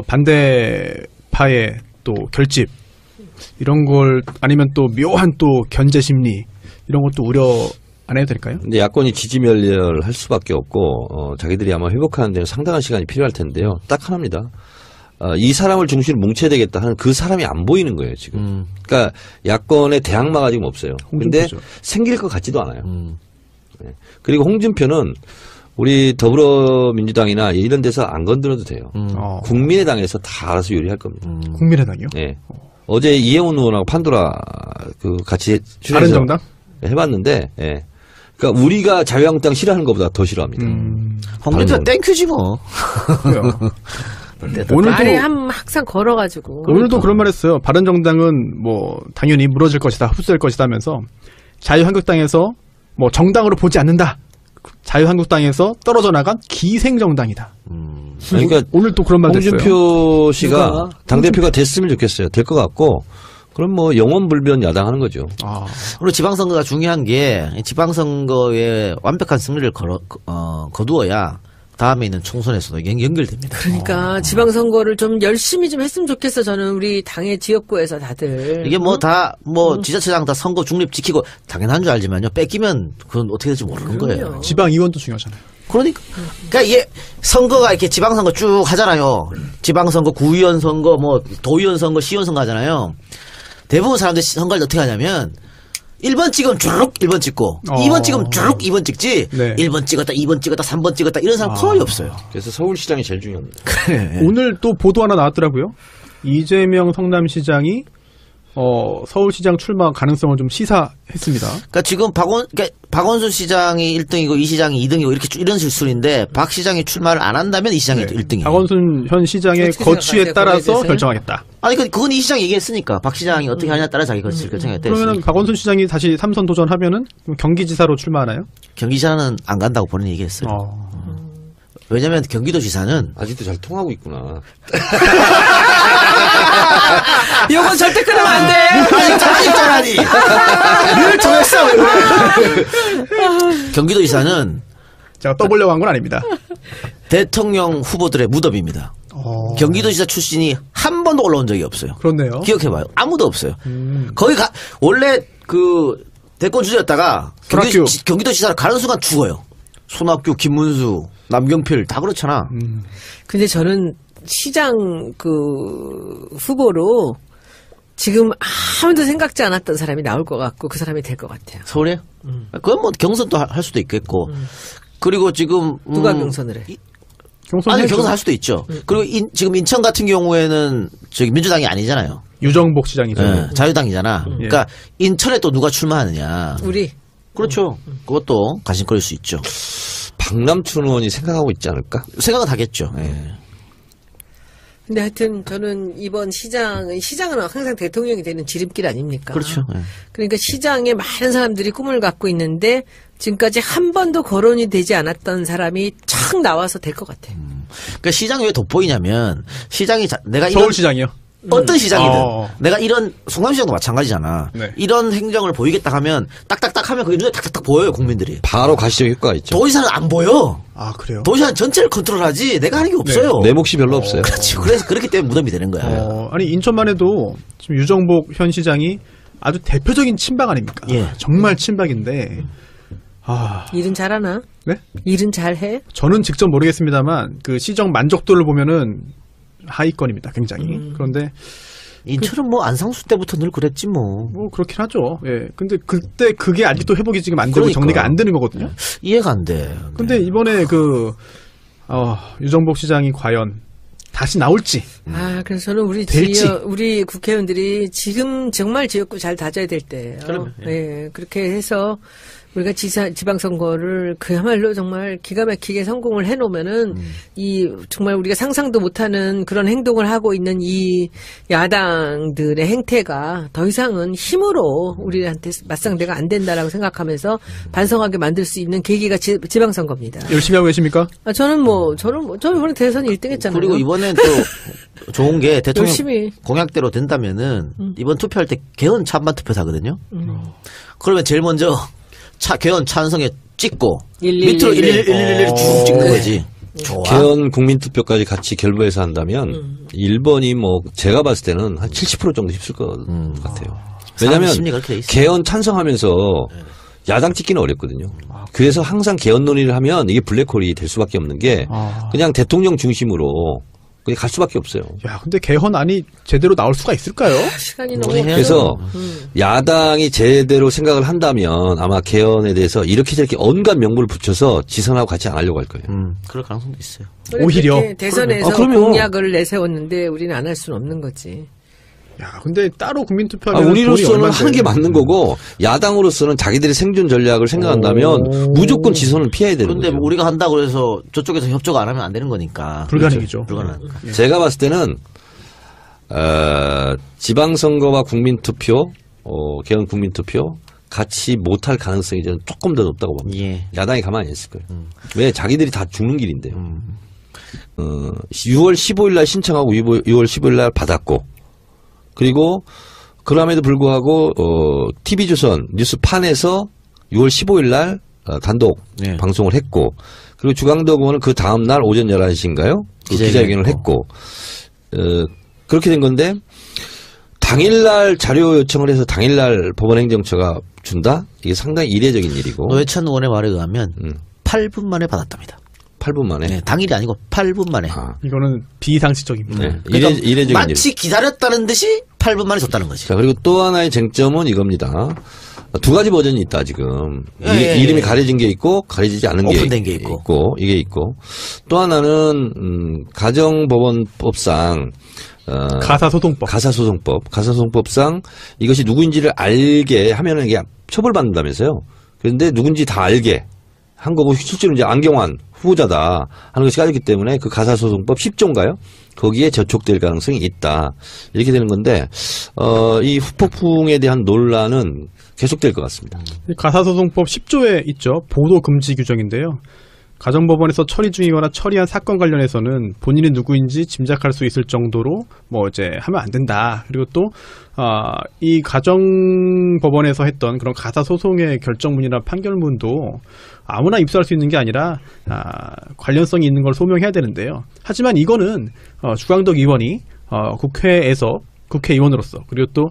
반대파의 또 결집 이런 걸 아니면 또 묘한 또 견제 심리 이런 것도 우려 안 해도 될까요? 근데 야권이 지지멸렬할 수밖에 없고 자기들이 아마 회복하는 데는 상당한 시간이 필요할 텐데요. 딱 하나입니다. 이 사람을 중심으로 뭉쳐야 되겠다 하는 그 사람이 안 보이는 거예요 지금. 그러니까 야권의 대항마가 지금 없어요. 근데 홍준표죠. 생길 것 같지도 않아요. 네. 그리고 홍준표는 우리 더불어민주당이나 이런 데서 안 건드려도 돼요. 국민의당에서 다 알아서 요리할 겁니다. 국민의당이요? 네. 어제 이혜원 의원하고 판도라 같이 다른 정당? 해봤는데, 예. 그러니까 우리가 자유한국당 싫어하는 것보다 더 싫어합니다. 홍준표 땡큐지 뭐. 오늘도 말에 항상 걸어가지고. 오늘도 그런 말 했어요. 바른정당은 뭐 당연히 무너질 것이다, 흡수될 것이다 하면서 자유한국당에서 뭐 정당으로 보지 않는다. 자유한국당에서 떨어져 나간 기생정당이다. 그러니까 오늘 또 그런 말도 했어요. 홍준표 씨가 누가? 당대표가 됐으면 좋겠어요. 될 것 같고, 그럼 뭐 영원불변 야당하는 거죠. 그리고 지방선거가 중요한 게 지방선거에 완벽한 승리를 거두어야 다음에 있는 총선에서도 연결됩니다. 그러니까 지방선거를 좀 열심히 좀 했으면 좋겠어. 저는 우리 당의 지역구에서 다들. 이게 뭐 지자체장 다 선거 중립 지키고 당연한 줄 알지만요. 뺏기면 그건 어떻게 될지 모르는 거예요. 지방의원도 중요하잖아요. 그러니까 이게 선거가 이렇게 지방선거 쭉 하잖아요. 지방선거, 구의원 선거, 뭐 도의원 선거, 시의원 선거 하잖아요. 대부분 사람들이 선거를 어떻게 하냐면 1번 찍으면 주룩 1번 찍고 2번 찍으면 주룩 2번 찍지. 네. 1번 찍었다, 2번 찍었다, 3번 찍었다 이런 사람 거의 없어요. 그래서 서울시장이 제일 중요합니다. 오늘 또 보도 하나 나왔더라고요. 이재명 성남시장이 서울시장 출마 가능성을 좀 시사했습니다. 그러니까 지금 박원순 시장이 1등이고 이 시장이 2등이고 이렇게 이런 실수인데 박 시장이 출마를 안 한다면 이 시장이 또 1등이에요. 박원순 현 시장의 어떻게 거취에 생각하세요? 따라서 거기에 대해서는? 결정하겠다. 아니 그건 이 시장이 얘기했으니까 박 시장이 어떻게 하냐에 따라 자기 거취를 결정했다 그러면 했으니까. 박원순 시장이 다시 3선 도전하면은 경기지사로 출마하나요? 경기지사는 안 간다고 본인이 얘기했어요. 왜냐하면 경기도지사는 아직도 잘 통하고 있구나. 이건 절대 끊으면 안 돼. 아직 잘하니. 늘 통했어. 경기도지사는 제가 떠보려고 한 건 아닙니다. 대통령 후보들의 무덤입니다. 경기도지사 출신이 한 번도 올라온 적이 없어요. 그렇네요. 기억해봐요. 아무도 없어요. 거기 원래 그 대권 주자였다가 브라큐. 경기도지사를 가는 순간 죽어요. 손학규, 김문수, 남경필 다 그렇잖아. 근데 저는 시장 후보로 지금 아무도 생각지 않았던 사람이 나올 것 같고 그 사람이 될 것 같아요. 서울에? 그건 뭐 경선도 할 수도 있겠고. 그리고 지금 누가 경선을 해? 아니 경선할 수도 있죠. 그리고 지금 인천 같은 경우에는 저기 민주당이 아니잖아요. 유정복 시장이죠. 네, 자유당이잖아. 그러니까 인천에 또 누가 출마하느냐. 우리. 그렇죠. 그것도 관심거릴 수 있죠. 박남춘 의원이 생각하고 있지 않을까? 생각은 하겠죠. 예. 근데 하여튼 저는 이번 시장은 항상 대통령이 되는 지름길 아닙니까? 그렇죠. 예. 그러니까 시장에 많은 사람들이 꿈을 갖고 있는데 지금까지 한 번도 거론이 되지 않았던 사람이 착 나와서 될 것 같아요. 그러니까 시장이 왜 돋보이냐면 시장이 내가 이런 서울시장이요. 어떤 시장이든 어. 내가 이런 성남시장도 마찬가지잖아. 네. 이런 행정을 보이겠다 하면 딱딱딱 하면 그게 눈에 탁탁탁 보여요 국민들이. 바로 가시적 효과가 있죠. 도지사는 안 보여. 아 그래요? 도지사는 전체를 컨트롤하지 내가 하는 게 없어요. 내 몫이 별로 없어요. 그렇지. 그래서 그렇기 때문에 무덤이 되는 거야. 아니 인천만 해도 지금 유정복 현 시장이 아주 대표적인 친박 아닙니까? 예. 정말 친박인데 일은 잘하나? 네? 일은 잘해? 저는 직접 모르겠습니다,만 그 시정 만족도를 보면은 하위권입니다, 굉장히. 그런데 인천은 뭐 안상수 때부터 늘 그랬지 뭐. 뭐 그렇긴 하죠. 예. 근데 그때 그게 아직도 회복이 지금 안 되고 그러니까. 정리가 안 되는 거거든요. 이해가 안 돼. 근데 이번에 유정복 시장이 과연 다시 나올지. 그래서 저는 될지. 우리 국회의원들이 지금 정말 지역구 잘 다져야 될 때예요. 그럼요. 예, 그렇게 해서 우리가 지방선거를 그야말로 정말 기가 막히게 성공을 해놓으면은 정말 우리가 상상도 못하는 그런 행동을 하고 있는 이 야당들의 행태가 더 이상은 힘으로 우리한테 맞상대가 안 된다라고 생각하면서 반성하게 만들 수 있는 계기가 지방선거입니다. 열심히 하고 계십니까? 저는 이번에 대선 1등 했잖아요. 그리고 이번엔 또 좋은 게 대통령 열심히. 공약대로 된다면은 이번 투표할 때 개헌 찬반 투표 하거든요. 그러면 제일 먼저 개헌 찬성에 찍고 111. 밑으로 111 쭉 찍는 거지. 좋아. 개헌 국민투표까지 같이 결부해서 한다면 1번이 뭐 제가 봤을 때는 한 70% 정도 힘쓸 것 같아요. 왜냐하면 사람 심리가 그렇게 돼 있어요. 개헌 찬성하면서 야당 찍기는 어렵거든요. 그래서 항상 개헌 논의를 하면 이게 블랙홀이 될 수밖에 없는 게 그냥 대통령 중심으로 그냥 갈 수밖에 없어요. 야, 근데 개헌안이 제대로 나올 수가 있을까요? 시간이 너무 논의해야죠. 그래서 야당이 제대로 생각을 한다면 아마 개헌에 대해서 이렇게 저렇게 온갖 명분을 붙여서 지선하고 같이 안 하려고 할 거예요. 그럴 가능성도 있어요. 오히려. 그렇게 대선에서 그럼요. 공약을 내세웠는데 우리는 안 할 수는 없는 거지. 야, 근데 따로 국민투표하면 우리로서는 하는 게 맞는 거고 야당으로서는 자기들의 생존 전략을 생각한다면 무조건 지선을 피해야 되는 그런데 거죠. 뭐 우리가 한다고 해서 저쪽에서 협조가 안 하면 안 되는 거니까. 불가능이죠. 불가능하니까. 제가 봤을 때는 지방선거와 국민투표, 개헌 국민투표 같이 못할 가능성이 저는 조금 더 높다고 봅니다. 예. 야당이 가만히 안 있을 거예요. 왜 자기들이 다 죽는 길인데요. 6월 15일 날 신청하고 6월 15일 날 받았고 그리고 그럼에도 불구하고 TV조선 뉴스판에서 6월 15일 날 단독 네. 방송을 했고 그리고 주강덕 의원은 그 다음 날 오전 11시인가요? 기자회견을 했고 그렇게 된 건데 당일날 자료 요청을 해서 당일날 법원행정처가 준다? 이게 상당히 이례적인 일이고 노회찬 의원의 말에 의하면 8분 만에 받았답니다. 8분 만에 네, 당일이 아니고 8분 만에. 이거는 비상식적입니다. 네. 그러니까 이례적인 일. 마치 기다렸다는 듯이 8분 만에 줬다는 거지. 자, 그리고 또 하나의 쟁점은 이겁니다. 두 가지 버전이 있다, 지금. 예, 이름이 가려진 게 있고, 가려지지 않은 게 오픈된 게 있고. 이게 있고. 또 하나는, 가정법원법상, 가사소송법상 이것이 누구인지를 알게 하면은 이게 처벌받는다면서요. 그런데 누군지 다 알게 한 거고, 실제로 이제 안경환 후보자다 하는 것이 까졌기 때문에 그 가사소송법 10조인가요? 거기에 저촉될 가능성이 있다. 이렇게 되는 건데, 이 후폭풍에 대한 논란은 계속될 것 같습니다. 가사소송법 10조에 있죠. 보도 금지 규정인데요. 가정법원에서 처리 중이거나 처리한 사건 관련해서는 본인이 누구인지 짐작할 수 있을 정도로 뭐 이제 하면 안 된다. 그리고 또 이 가정법원에서 했던 그런 가사소송의 결정문이나 판결문도 아무나 입수할 수 있는 게 아니라 관련성이 있는 걸 소명해야 되는데요. 하지만 이거는 주강덕 의원이 국회에서 국회의원으로서 그리고 또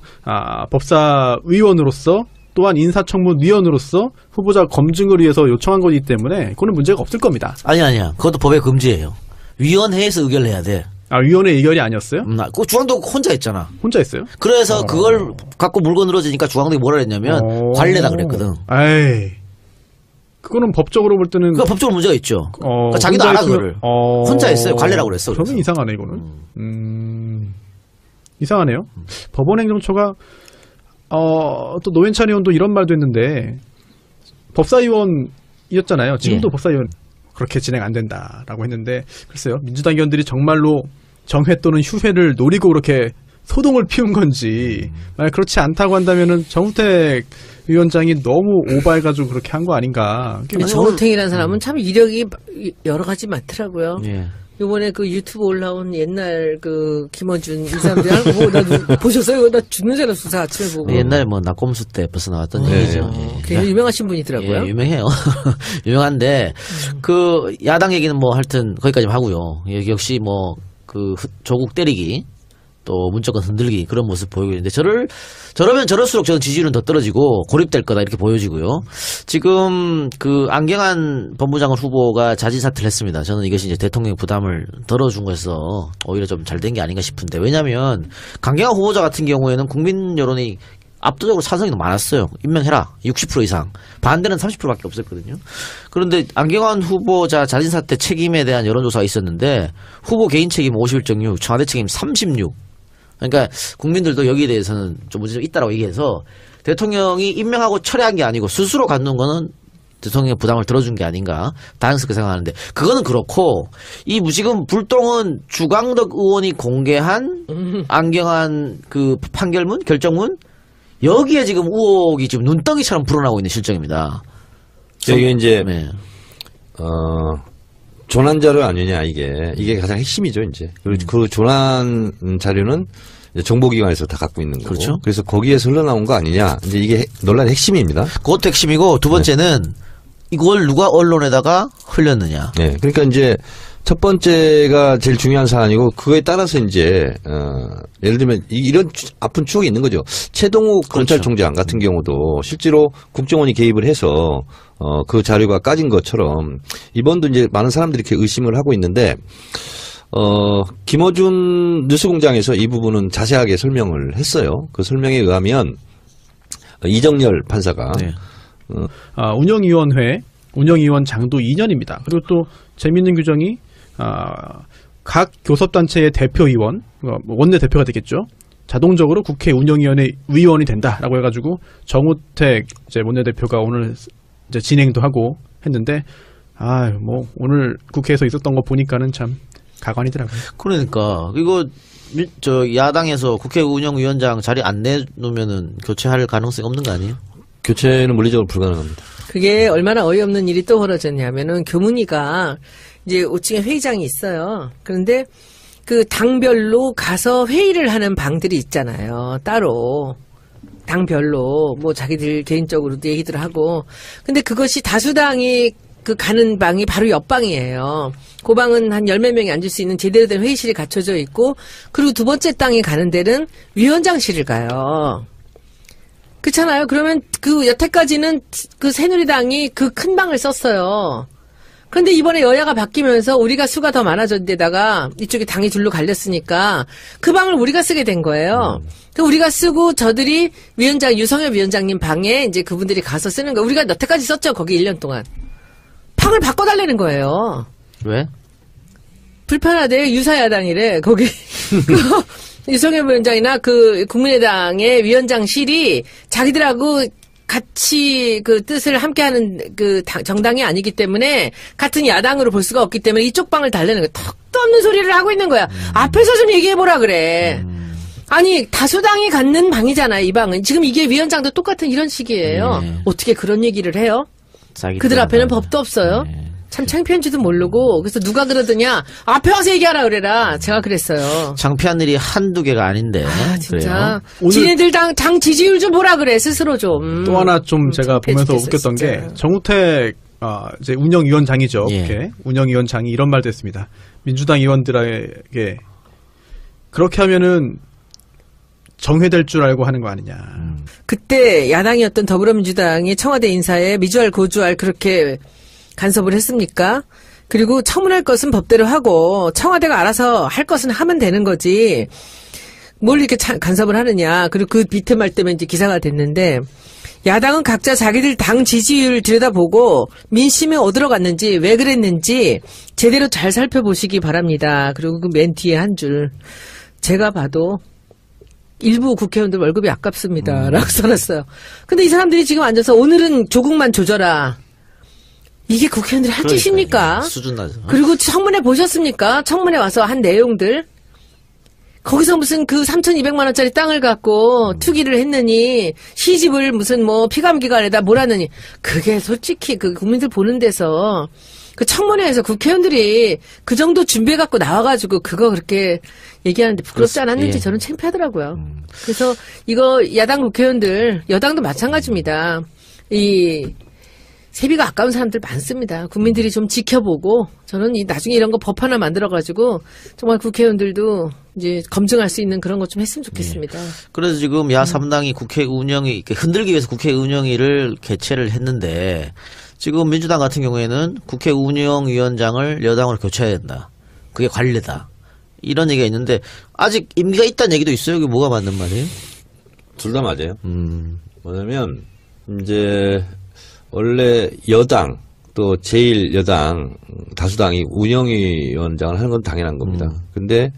법사위원으로서 또한 인사청문위원으로서 후보자 검증을 위해서 요청한 거기 때문에 그거는 문제가 없을 겁니다. 아니야. 그것도 법에 금지예요. 위원회에서 의결을 해야 돼. 아, 위원회 의결이 아니었어요? 그 주광덕 혼자 했잖아. 혼자 했어요? 그래서 그걸 갖고 물고 늘어지니까 주광덕이 뭐라 했냐면 관례다 그랬거든. 에이. 그거는 법적으로 볼 때는 그 법적으로 문제가 있죠. 그러니까 자기도 알아 그거를. 혼자 했어요. 관례라고 그랬어. 저는 이상하네 이거는. 이상하네요. 법원행정처가 또 노회찬 의원도 이런 말도 했는데 법사위원이었잖아요. 지금도 법사위원 그렇게 진행 안 된다라고 했는데 글쎄요. 민주당 의원들이 정말로 정회 또는 휴회를 노리고 그렇게 소동을 피운 건지 만약 그렇지 않다고 한다면은 정우택 위원장이 너무 오버해가지고 그렇게 한 거 아닌가. 정우택이라는 사람은 참 이력이 여러 가지 많더라고요. 예. 이번에 그 유튜브 올라온 옛날 그 김어준 이 사람들 보고 나도 보셨어요? 나 죽는 줄 알았어 아침에 보고. 옛날에 뭐 낙곰수 때 벌써 나왔던 얘기죠. 예. 굉장히 유명하신 분이더라고요. 예, 유명해요. 유명한데 그 야당 얘기는 뭐 하여튼 거기까지만 하고요. 역시 뭐 그 조국 때리기 또 문정권 흔들기 그런 모습 보이고 있는데 저러면 저럴수록 저는 지지율은 더 떨어지고 고립될 거다 이렇게 보여지고요. 지금 그 안경환 법무장관 후보가 자진 사퇴를 했습니다. 저는 이것이 이제 대통령 부담을 덜어준 것에서 오히려 좀 잘 된 게 아닌가 싶은데 왜냐하면 강경환 후보자 같은 경우에는 국민 여론이 압도적으로 찬성이 많았어요. 임명해라. 60% 이상. 반대는 30%밖에 없었거든요. 그런데 안경환 후보자 자진사퇴 책임에 대한 여론조사가 있었는데 후보 개인 책임 51.6, 청와대 책임 36. 그러니까 국민들도 여기에 대해서는 좀 문제가 있다라고 얘기해서 대통령이 임명하고 철회한 게 아니고 스스로 갖는 거는 대통령의 부담을 들어준 게 아닌가 다양스럽게 생각하는데 그거는 그렇고 이 지금 불똥은 주광덕 의원이 공개한 안경환 그 판결문 결정문 여기에 지금 의혹이 지금 눈덩이처럼 불어나고 있는 실정입니다. 이게 이제 네. 조난 자료 아니냐 이게 가장 핵심이죠 이제. 그리고 그 조난 자료는 이제 정보기관에서 다 갖고 있는 거고. 그렇죠. 그래서 거기에서 흘러나온 거 아니냐. 이제 이게 논란의 핵심입니다. 그것도 핵심이고 두 번째는 이걸 누가 언론에다가 흘렸느냐. 네. 그러니까 이제 첫 번째가 제일 중요한 사안이고 그거에 따라서 이제 예를 들면 이런 아픈 추억이 있는 거죠. 최동욱 검찰총장 같은 경우도 실제로 국정원이 개입을 해서 그 자료가 까진 것처럼 이번도 이제 많은 사람들이 이렇게 의심을 하고 있는데 김어준 뉴스공장에서 이 부분은 자세하게 설명을 했어요. 그 설명에 의하면 이정열 판사가 네. 운영위원장도 2년입니다. 그리고 또 재미있는 규정이 각 교섭단체의 대표위원, 원내 대표가 되겠죠. 자동적으로 국회 운영위원회 위원이 된다라고 해가지고 정우택 이제 원내대표가 오늘 이제 진행도 하고 했는데 뭐 오늘 국회에서 있었던 거 보니까는 참 가관이더라고요. 그러니까 이거 저 야당에서 국회 운영위원장 자리 안 내놓으면은 교체할 가능성이 없는 거 아니에요? 교체는 물리적으로 불가능합니다. 그게 얼마나 어이없는 일이 또 벌어졌냐면은 교문위가 이제 5층에 회의장이 있어요. 그런데 그 당별로 가서 회의를 하는 방들이 있잖아요. 따로. 당별로 뭐 자기들 개인적으로도 얘기들 하고. 근데 그것이 다수당이 그 가는 방이 바로 옆방이에요. 그 방은 한 10몇 명이 앉을 수 있는 제대로 된 회의실이 갖춰져 있고 그리고 두 번째 땅이 가는 데는 위원장실을 가요. 그렇잖아요. 그러면 그 여태까지는 그 새누리당이 그 큰 방을 썼어요. 그런데 이번에 여야가 바뀌면서 우리가 수가 더 많아진 데다가 이쪽에 당이 둘로 갈렸으니까 그 방을 우리가 쓰게 된 거예요. 우리가 쓰고 저들이 유성엽 위원장님 방에 이제 그분들이 가서 쓰는 거. 우리가 여태까지 썼죠. 거기 1년 동안. 방을 바꿔달라는 거예요. 왜? 불편하대. 유사야당이래. 거기. 유성엽 위원장이나 그 국민의당의 위원장실이 자기들하고 같이 그 뜻을 함께하는 그 정당이 아니기 때문에 같은 야당으로 볼 수가 없기 때문에 이쪽 방을 달래는 거야. 턱도 없는 소리를 하고 있는 거야. 앞에서 좀 얘기해보라 그래. 아니 다수당이 갖는 방이잖아요. 이 방은. 지금 이게 위원장도 똑같은 이런 식이에요. 어떻게 그런 얘기를 해요? 그들 앞에는 법도 없어요. 참 창피한지도 모르고 그래서 누가 그러더냐 앞에 와서 얘기하라 그래라. 제가 그랬어요. 창피한 일이 한두 개가 아닌데. 진짜 지네들 당 지지율 좀 보라 그래. 스스로 좀. 또 하나 좀 제가 보면서 웃겼던 진짜. 게 정우택 이제 운영위원장이죠. 예. 국회 운영위원장이 이런 말도 했습니다. 민주당 의원들에게 그렇게 하면은 정회될 줄 알고 하는 거 아니냐. 그때 야당이었던 더불어민주당이 청와대 인사에 미주알 고주알 그렇게 간섭을 했습니까? 그리고 청문할 것은 법대로 하고 청와대가 알아서 할 것은 하면 되는 거지. 뭘 이렇게 간섭을 하느냐. 그리고 그 비트말 때문에 이제 기사가 됐는데 야당은 각자 자기들 당 지지율 들여다보고 민심이 어디로 갔는지 왜 그랬는지 제대로 잘 살펴보시기 바랍니다. 그리고 그 맨 뒤에 한 줄. 제가 봐도 일부 국회의원들 월급이 아깝습니다. 라고 써놨어요. 근데 이 사람들이 지금 앉아서 오늘은 조국만 조져라. 이게 국회의원들이 할 짓입니까? 수준 낮아. 그리고 청문회 보셨습니까? 청문회 와서 한 내용들. 거기서 무슨 그 3,200만 원짜리 땅을 갖고 투기를 했느니 시집을 무슨 뭐 피감기관에다 몰았느니 그게 솔직히 그 국민들 보는 데서 그 청문회에서 국회의원들이 그 정도 준비해 갖고 나와가지고 그거 그렇게 얘기하는데 부끄럽지 않았는지 저는 창피하더라고요. 그래서 이거 야당 국회의원들 여당도 마찬가지입니다. 이 세비가 아까운 사람들 많습니다. 국민들이 좀 지켜보고 저는 나중에 이런 거 법 하나 만들어가지고 정말 국회의원들도 이제 검증할 수 있는 그런 것 좀 했으면 좋겠습니다. 그래서 지금 야3당이 국회 운영이 이렇게 흔들기 위해서 국회 운영위를 개최를 했는데 지금 민주당 같은 경우에는 국회 운영위원장을 여당으로 교체해야 된다. 그게 관례다. 이런 얘기가 있는데 아직 임기가 있다는 얘기도 있어요. 이게 뭐가 맞는 말이에요? 둘 다 맞아요. 뭐냐면 이제 원래 여당 또 제1여당 다수당이 운영위원장을 하는 건 당연한 겁니다. 근데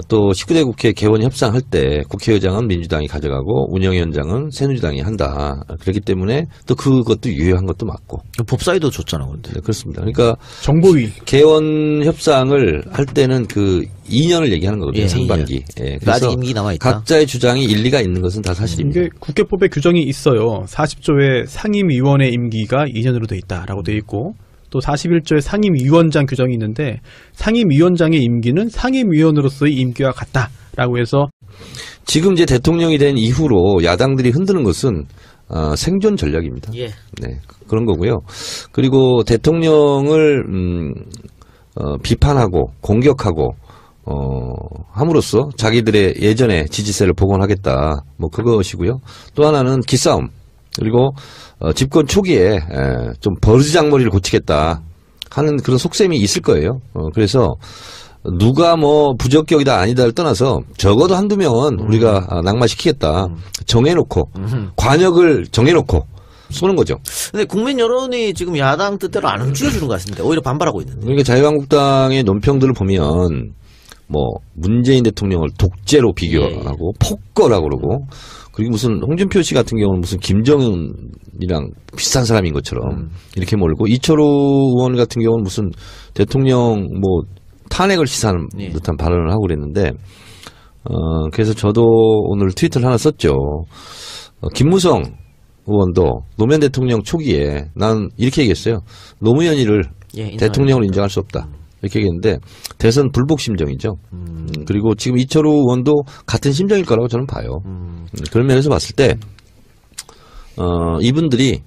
또 19대 국회 개원 협상할 때 국회의장은 민주당이 가져가고 운영위원장은 새누리당이 한다. 그렇기 때문에 또 그것도 유효한 것도 맞고. 법사위도 줬잖아, 근데. 네, 그렇습니다. 그러니까 정보위 개원 협상을 할 때는 그 2년을 얘기하는 거거든요. 예, 상반기. 예, 아직 그래서 임기 남아 있다. 각자의 주장이 일리가 있는 것은 다 사실입니다. 이게 국회법에 규정이 있어요. 40조의 상임위원회 임기가 2년으로 돼 있다라고 돼 있고 또 41조의 상임위원장 규정이 있는데 상임위원장의 임기는 상임위원으로서의 임기와 같다라고 해서 지금 이제 대통령이 된 이후로 야당들이 흔드는 것은 생존 전략입니다. 예. 네, 그런 거고요. 그리고 대통령을 비판하고 공격하고 함으로써 자기들의 예전의 지지세를 복원하겠다. 뭐 그것이고요. 또 하나는 기싸움. 그리고 집권 초기에 좀 버르장머리를 고치겠다 하는 그런 속셈이 있을 거예요. 그래서 누가 뭐 부적격이다 아니다를 떠나서 적어도 한두 명은 우리가 낙마시키겠다. 정해놓고 관역을 정해놓고 쏘는 거죠. 근데 국민 여론이 지금 야당 뜻대로 안 움직여주는 것 같습니다. 오히려 반발하고 있는데. 그러니까 자유한국당의 논평들을 보면 뭐 문재인 대통령을 독재로 비교하고 폭거라고 그러고 그리고 무슨 홍준표 씨 같은 경우는 무슨 김정은이랑 비슷한 사람인 것처럼 이렇게 몰고 이철우 의원 같은 경우는 무슨 대통령 뭐 탄핵을 시사하는 듯한 발언을 하고 그랬는데 그래서 저도 오늘 트위터를 하나 썼죠. 김무성 의원도 노무현 대통령 초기에 난 이렇게 얘기했어요. 노무현이를 대통령으로 인정할 수 없다. 이렇게 얘기했는데 대선 불복 심정이죠. 그리고 지금 이철우 의원도 같은 심정일 거라고 저는 봐요. 그런 면에서 봤을 때 이분들이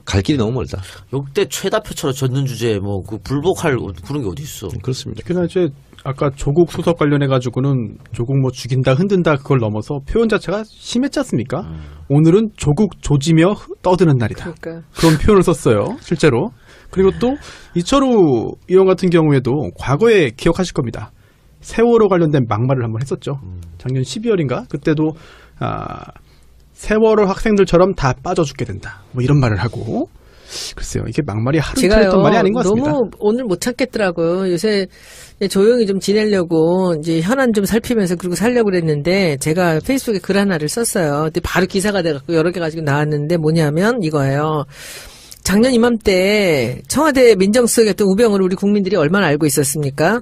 갈 길이 너무 멀다. 역대 최다표처럼 젖는 주제에 뭐 그 불복할 그런 게 어디 있어? 그렇습니다. 특히나 이제 아까 조국 수석 관련해 가지고는 조국 뭐 죽인다 흔든다 그걸 넘어서 표현 자체가 심했지 않습니까? 오늘은 조국 조지며 떠드는 날이다. 그러니까. 그런 표현을 썼어요. 실제로. 그리고 또 이철우 의원 같은 경우에도 과거에 기억하실 겁니다. 세월호 관련된 막말을 한번 했었죠. 작년 12월인가? 그때도 세월호 학생들처럼 다 빠져 죽게 된다. 뭐 이런 말을 하고 글쎄요. 이게 막말이 하루 이틀 했던 말이 아닌 것 같습니다. 너무 오늘 못 참겠더라고요. 요새 조용히 좀 지내려고 이제 현안 좀 살피면서 그리고 살려고 그랬는데 제가 페이스북에 글 하나를 썼어요. 근데 바로 기사가 돼갖고 여러 개 가지고 나왔는데 뭐냐면 이거예요. 작년 이맘때 청와대 민정수석이었던 우병우를 우리 국민들이 얼마나 알고 있었습니까?